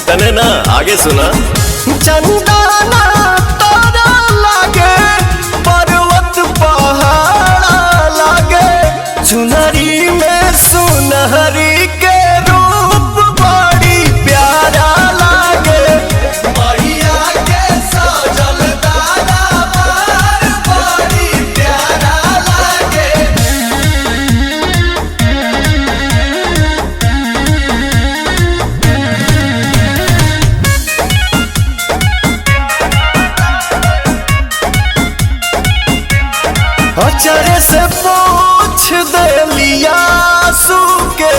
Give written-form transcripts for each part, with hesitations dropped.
तने ना आगे सुना। चंदना तारा लागे, पर्वत पहाड़ लागे, चुनरी में सुनहरी के रूप बड़ी प्यारा लागे। मैया के सजल दरबार बड़ी प्यारा लागे। अचरे से पूछ देलिया सू के,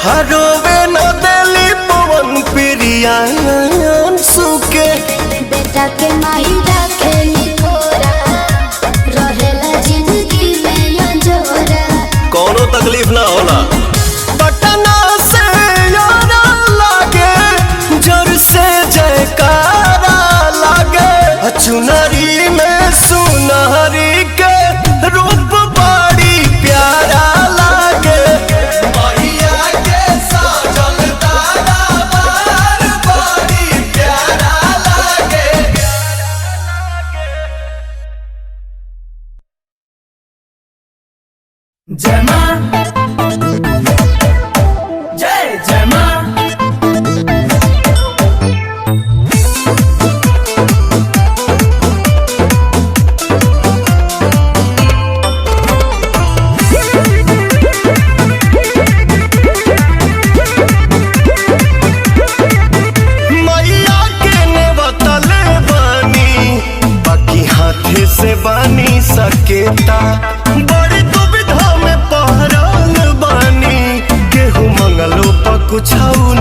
हरोवे न देली पवन प्रिया सुके। बेटा के माही रखेली थोरा, रहेला जिंदगी में अंजोरा। कोनो तकलीफ ना होला। पटना से यारा लागे, जोर से जयकारा लागे, चुनरी में सुनहरी के रूप बड़ी प्यारा लागे। मैया के सजल दरबार बड़ी प्यारा लागे। जय मां, जय जय मां। मैया के नेवतले बानी, बाकी हाथे से बानी सकेता। बड़ी दुविधा में पहरल बानी, केहू मंगलो पर कुछ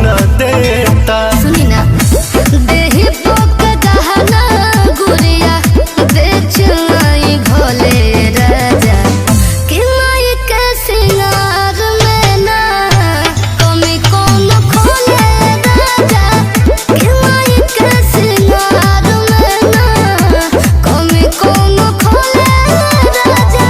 न देता। सुनी ना, देहि पोक दहना गुड़िया, बेच आई घोले राजा। कि माई के सिंगार में ना कमी कौन खोले राजा। कि माई के सिंगार में ना कमी कौन खोले राजा।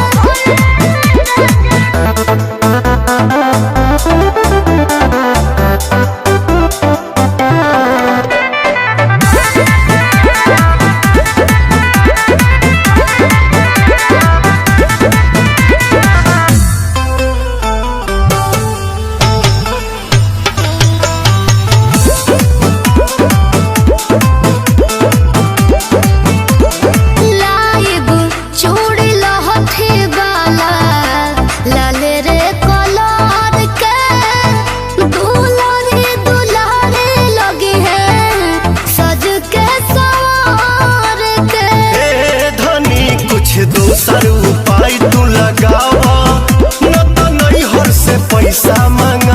लाइब चूड़ी लहठी वाला, लाले रे कलर के। दुलारी दुलारी लगी है, सज के सवार के। ए धनी कुछ दोसर उपाय तू लगावा, न तो नैहर से पैसा मांग